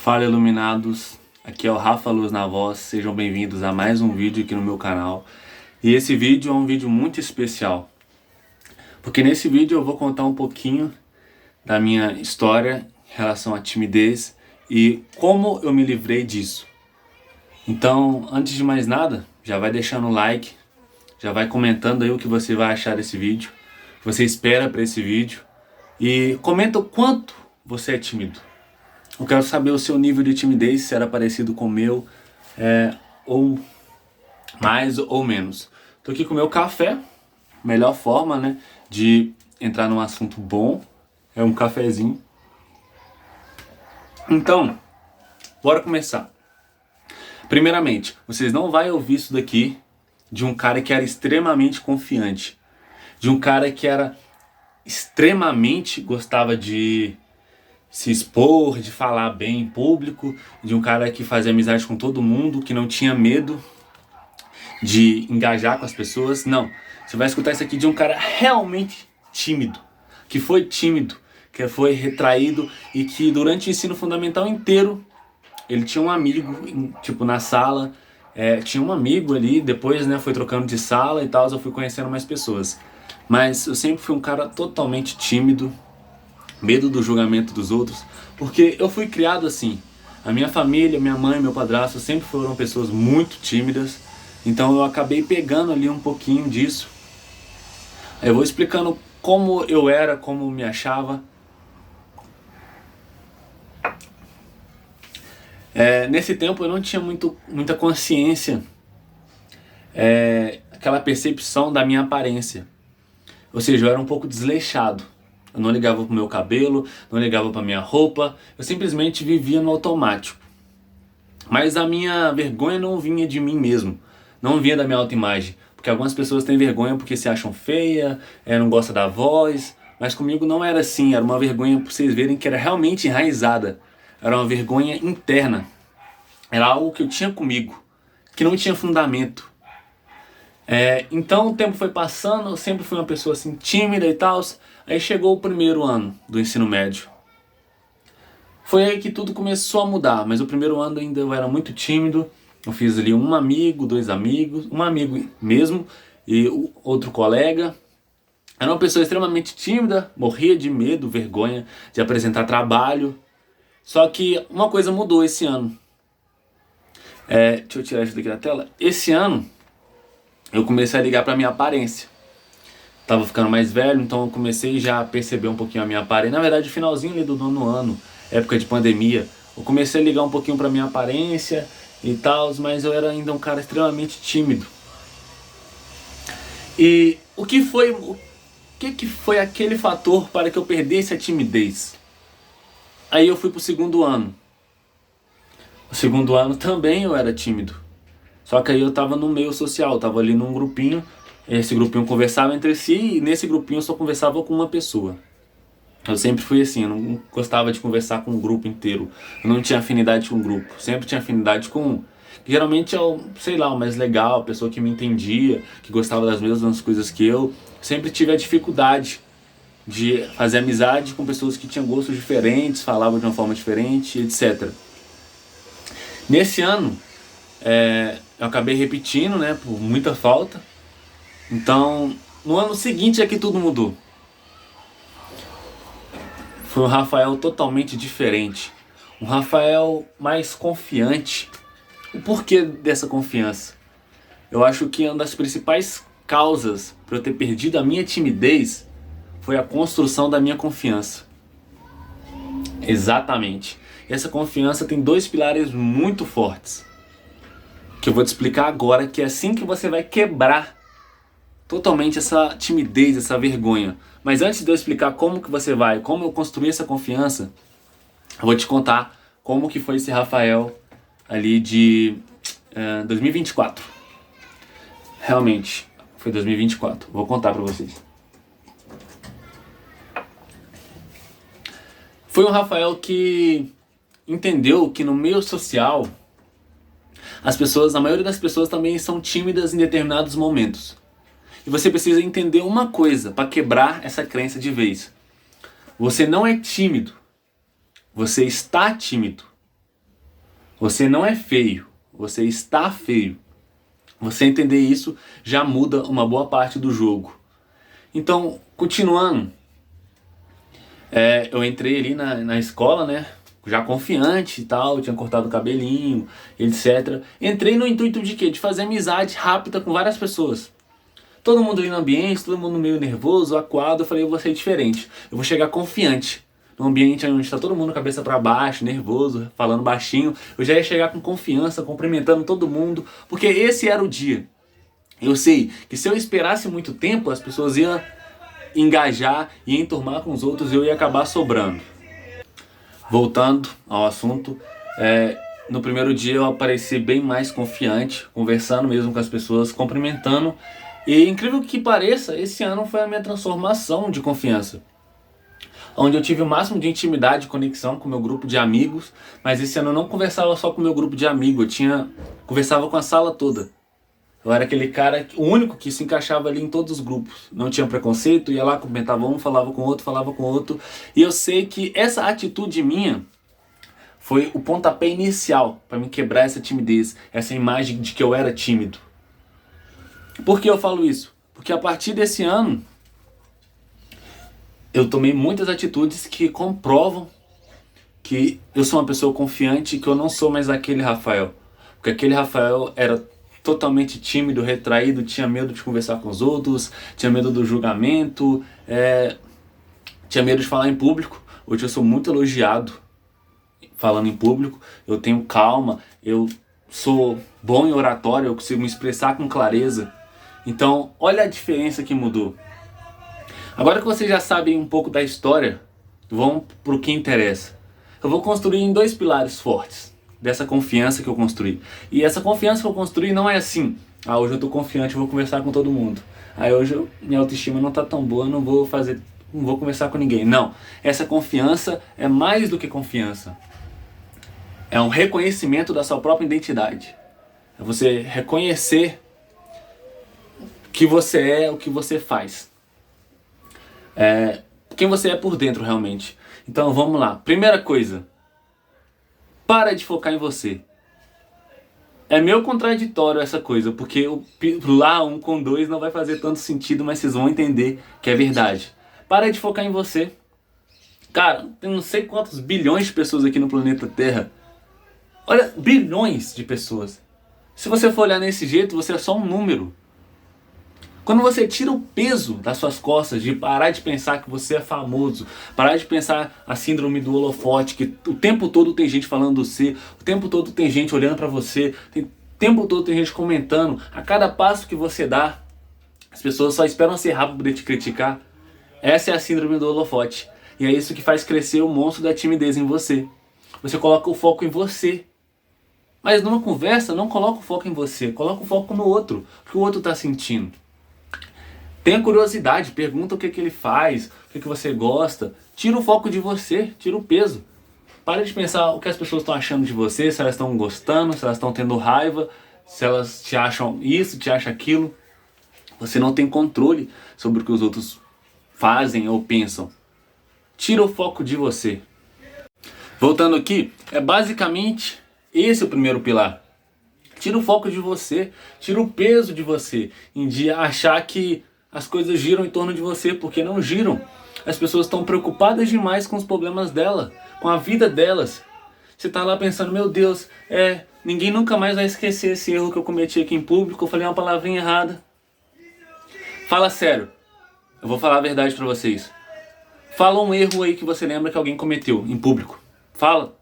Fala, iluminados, aqui é o Rafa Luz na voz, sejam bem-vindos a mais um vídeo aqui no meu canal. E esse vídeo é um vídeo muito especial, porque nesse vídeo eu vou contar um pouquinho da minha história em relação à timidez e como eu me livrei disso. Então, antes de mais nada, já vai deixando o like, já vai comentando aí o que você vai achar desse vídeo, o que você espera para esse vídeo e comenta o quanto você é tímido. Eu quero saber o seu nível de timidez, se era parecido com o meu, ou mais ou menos. Tô aqui com o meu café, melhor forma, né, de entrar num assunto bom, é um cafezinho. Então, bora começar. Primeiramente, vocês não vão ouvir isso daqui de um cara que era extremamente confiante, de um cara que era extremamente gostava de se expor, de falar bem em público, de um cara que fazia amizade com todo mundo, que não tinha medo de engajar com as pessoas. Não, você vai escutar isso aqui de um cara realmente tímido, que foi retraído e que durante o ensino fundamental inteiro ele tinha um amigo, tipo, na sala, tinha um amigo ali, depois, né, foi trocando de sala e tal, eu fui conhecendo mais pessoas. Mas eu sempre fui um cara totalmente tímido, medo do julgamento dos outros, porque eu fui criado assim. A minha família, minha mãe, meu padrasto sempre foram pessoas muito tímidas, então eu acabei pegando ali um pouquinho disso. Eu vou explicando como eu era, como eu me achava. Nesse tempo eu não tinha muita consciência, aquela percepção da minha aparência. Ou seja, eu era um pouco desleixado. Eu não ligava pro meu cabelo, não ligava pra minha roupa, eu simplesmente vivia no automático. Mas a minha vergonha não vinha de mim mesmo, não vinha da minha autoimagem. Porque algumas pessoas têm vergonha porque se acham feia, não gostam da voz, mas comigo não era assim, era uma vergonha pra vocês verem que era realmente enraizada. Era uma vergonha interna, era algo que eu tinha comigo, que não tinha fundamento. Então o tempo foi passando, eu sempre fui uma pessoa assim tímida e tal. Aí chegou o primeiro ano do ensino médio. Foi aí que tudo começou a mudar, mas o primeiro ano ainda eu era muito tímido. Eu fiz ali um amigo, dois amigos, um amigo mesmo e outro colega. Era uma pessoa extremamente tímida, morria de medo, vergonha de apresentar trabalho. Só que uma coisa mudou esse ano. Deixa eu tirar isso daqui da tela. Esse ano eu comecei a ligar para minha aparência. Tava ficando mais velho, então eu comecei já a perceber um pouquinho a minha aparência. Na verdade, finalzinho ali do nono ano, época de pandemia, eu comecei a ligar um pouquinho pra minha aparência e tal, mas eu era ainda um cara extremamente tímido. E o que foi aquele fator para que eu perdesse a timidez? Aí eu fui pro segundo ano. O segundo ano também eu era tímido. Só que aí eu tava no meio social, eu tava ali num grupinho. Esse grupinho conversava entre si e nesse grupinho eu só conversava com uma pessoa. Eu sempre fui assim, eu não gostava de conversar com o grupo inteiro. Eu não tinha afinidade com o grupo, sempre tinha afinidade com um. Que geralmente é o, sei lá, o mais legal, a pessoa que me entendia, que gostava das mesmas coisas que eu. Sempre tive a dificuldade de fazer amizade com pessoas que tinham gostos diferentes, falavam de uma forma diferente, etc. Nesse ano, eu acabei repetindo, né, por muita falta. Então, no ano seguinte é que tudo mudou. Foi um Rafael totalmente diferente. Um Rafael mais confiante. O porquê dessa confiança? Eu acho que uma das principais causas para eu ter perdido a minha timidez foi a construção da minha confiança. Exatamente. E essa confiança tem dois pilares muito fortes, que eu vou te explicar agora, que é assim que você vai quebrar totalmente essa timidez, essa vergonha. Mas antes de eu explicar como eu construí essa confiança, eu vou te contar como que foi esse Rafael ali de 2024. Realmente, foi 2024. Vou contar pra vocês. Foi um Rafael que entendeu que no meio social, a maioria das pessoas também são tímidas em determinados momentos. E você precisa entender uma coisa para quebrar essa crença de vez. Você não é tímido. Você está tímido. Você não é feio, você está feio. Você entender isso já muda uma boa parte do jogo. Então, continuando, eu entrei ali na escola, né? Já confiante e tal, tinha cortado o cabelinho, etc. Entrei no intuito de quê? De fazer amizade rápida com várias pessoas. Todo mundo ali no ambiente, todo mundo meio nervoso, acuado. Eu falei, eu vou ser diferente. Eu vou chegar confiante. No ambiente onde está todo mundo cabeça para baixo, nervoso, falando baixinho. Eu já ia chegar com confiança, cumprimentando todo mundo. Porque esse era o dia. Eu sei que se eu esperasse muito tempo, as pessoas iam engajar e enturmar com os outros e eu ia acabar sobrando. Voltando ao assunto, no primeiro dia eu apareci bem mais confiante, conversando mesmo com as pessoas, cumprimentando. E incrível que pareça, esse ano foi a minha transformação de confiança. Onde eu tive o máximo de intimidade e conexão com o meu grupo de amigos, mas esse ano eu não conversava só com o meu grupo de amigos, conversava com a sala toda. Eu era aquele cara, o único que se encaixava ali em todos os grupos. Não tinha preconceito, ia lá, cumprimentava um, falava com o outro. E eu sei que essa atitude minha foi o pontapé inicial para me quebrar essa timidez, essa imagem de que eu era tímido. Por que eu falo isso? Porque a partir desse ano, eu tomei muitas atitudes que comprovam que eu sou uma pessoa confiante e que eu não sou mais aquele Rafael. Porque aquele Rafael era totalmente tímido, retraído, tinha medo de conversar com os outros, tinha medo do julgamento, tinha medo de falar em público. Hoje eu sou muito elogiado falando em público, eu tenho calma, eu sou bom em oratória, eu consigo me expressar com clareza. Então, olha a diferença que mudou. Agora que vocês já sabem um pouco da história, vamos para o que interessa. Eu vou construir em 2 pilares fortes dessa confiança que eu construí. E essa confiança que eu construí não é assim, hoje eu tô confiante, eu vou conversar com todo mundo. Hoje minha autoestima não tá tão boa, não vou conversar com ninguém. Não, essa confiança é mais do que confiança. É um reconhecimento da sua própria identidade. É você reconhecer que você é, o que você faz. Quem você é por dentro realmente. Então vamos lá. Primeira coisa, para de focar em você. É meio contraditório essa coisa, porque lá 1 com 2 não vai fazer tanto sentido, mas vocês vão entender que é verdade. Para de focar em você. Cara, tem não sei quantos bilhões de pessoas aqui no planeta Terra. Olha, bilhões de pessoas. Se você for olhar nesse jeito, você é só um número. Quando você tira o peso das suas costas de parar de pensar que você é famoso, parar de pensar a síndrome do holofote, que o tempo todo tem gente falando do você, o tempo todo tem gente olhando pra você, o tempo todo tem gente comentando, a cada passo que você dá, as pessoas só esperam você errar pra poder te criticar. Essa é a síndrome do holofote. E é isso que faz crescer o monstro da timidez em você. Você coloca o foco em você. Mas numa conversa, não coloca o foco em você, coloca o foco no outro, o que o outro tá sentindo. Tenha curiosidade, pergunta o que ele faz, o que você gosta. Tira o foco de você, tira o peso. Para de pensar o que as pessoas estão achando de você, se elas estão gostando, se elas estão tendo raiva, se elas te acham isso, te acham aquilo. Você não tem controle sobre o que os outros fazem ou pensam. Tira o foco de você. Voltando aqui, basicamente esse o primeiro pilar. Tira o foco de você, tira o peso de você, em achar que as coisas giram em torno de você, porque não giram. As pessoas estão preocupadas demais com os problemas dela, com a vida delas. Você tá lá pensando, meu Deus, ninguém nunca mais vai esquecer esse erro que eu cometi aqui em público, eu falei uma palavrinha errada. Fala sério, eu vou falar a verdade pra vocês. Fala um erro aí que você lembra que alguém cometeu em público. Fala.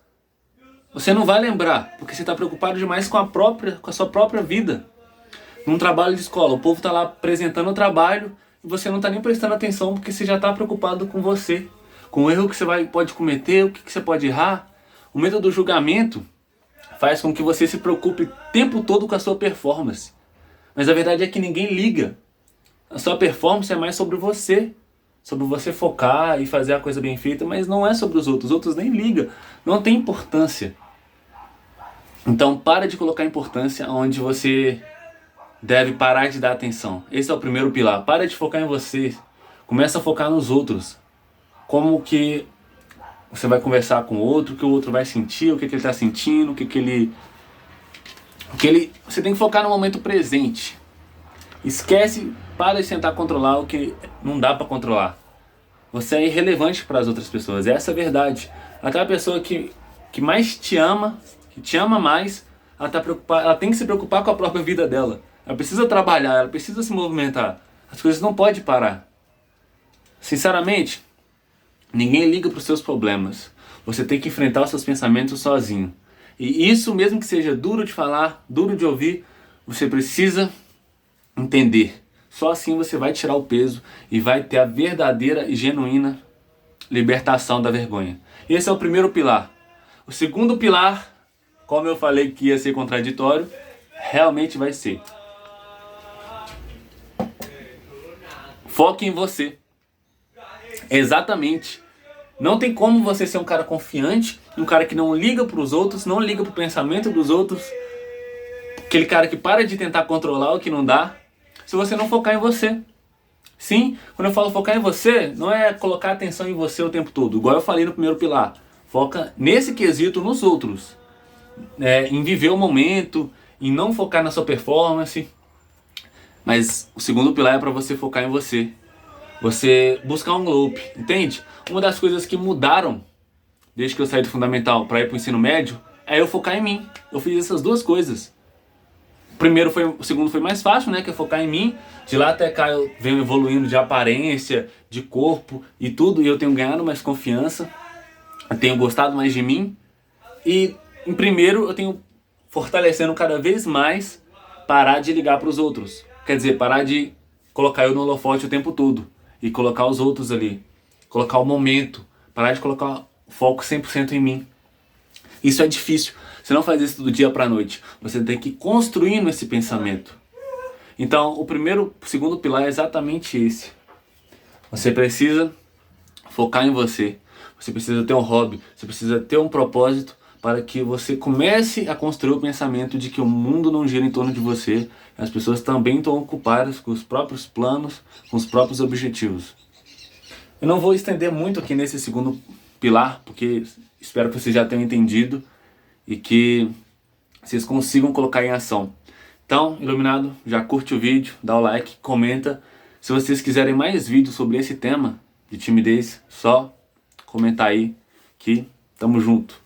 Você não vai lembrar, porque você está preocupado demais com a sua própria vida. Num trabalho de escola, o povo está lá apresentando o trabalho e você não está nem prestando atenção porque você já está preocupado com você, com o erro que você pode cometer, o que você pode errar. O medo do julgamento faz com que você se preocupe o tempo todo com a sua performance. Mas a verdade é que ninguém liga. A sua performance é mais sobre você focar e fazer a coisa bem feita, mas não é sobre os outros nem ligam, não tem importância. Então para de colocar importância onde você deve parar de dar atenção. Esse é o primeiro pilar. Para de focar em você. Começa a focar nos outros. Como que Você vai conversar com o outro vai sentir, o que ele está sentindo, Você tem que focar no momento presente. Esquece, para de tentar controlar o que não dá para controlar. Você é irrelevante para as outras pessoas, essa é a verdade. Até a pessoa que mais te ama, que te ama mais, ela tem que se preocupar com a própria vida dela. Ela precisa trabalhar, ela precisa se movimentar. As coisas não podem parar. Sinceramente, ninguém liga para os seus problemas. Você tem que enfrentar os seus pensamentos sozinho. E isso, mesmo que seja duro de falar, duro de ouvir, você precisa entender. Só assim você vai tirar o peso e vai ter a verdadeira e genuína libertação da vergonha. Esse é o primeiro pilar. O segundo pilar, como eu falei que ia ser contraditório, realmente vai ser: foque em você. Exatamente. Não tem como você ser um cara confiante, um cara que não liga para os outros, não liga para o pensamento dos outros, aquele cara que para de tentar controlar o que não dá, se você não focar em você. Sim, quando eu falo focar em você, não é colocar atenção em você o tempo todo, igual eu falei no primeiro pilar. Foca nesse quesito nos outros, em viver o momento, em não focar na sua performance. Mas o segundo pilar é para você focar em você. Você buscar um loop, entende? Uma das coisas que mudaram desde que eu saí do fundamental para ir para o ensino médio é eu focar em mim. Eu fiz essas duas coisas. O segundo foi mais fácil, né? Que é focar em mim. De lá até cá eu venho evoluindo de aparência, de corpo e tudo. E eu tenho ganhado mais confiança. Eu tenho gostado mais de mim. E em primeiro eu tenho fortalecendo cada vez mais parar de ligar para os outros. Quer dizer, parar de colocar eu no holofote o tempo todo. E colocar os outros ali. Colocar o momento. Parar de colocar o foco 100% em mim. Isso é difícil. Você não faz isso do dia para a noite. Você tem que ir construindo esse pensamento. Então, o segundo pilar é exatamente esse. Você precisa focar em você. Você precisa ter um hobby. Você precisa ter um propósito para que você comece a construir o pensamento de que o mundo não gira em torno de você. As pessoas também estão ocupadas com os próprios planos, com os próprios objetivos. Eu não vou estender muito aqui nesse segundo pilar, porque espero que vocês já tenham entendido e que vocês consigam colocar em ação. Então, iluminado, já curte o vídeo, dá o like, comenta. Se vocês quiserem mais vídeos sobre esse tema de timidez, só comentar aí que tamo junto.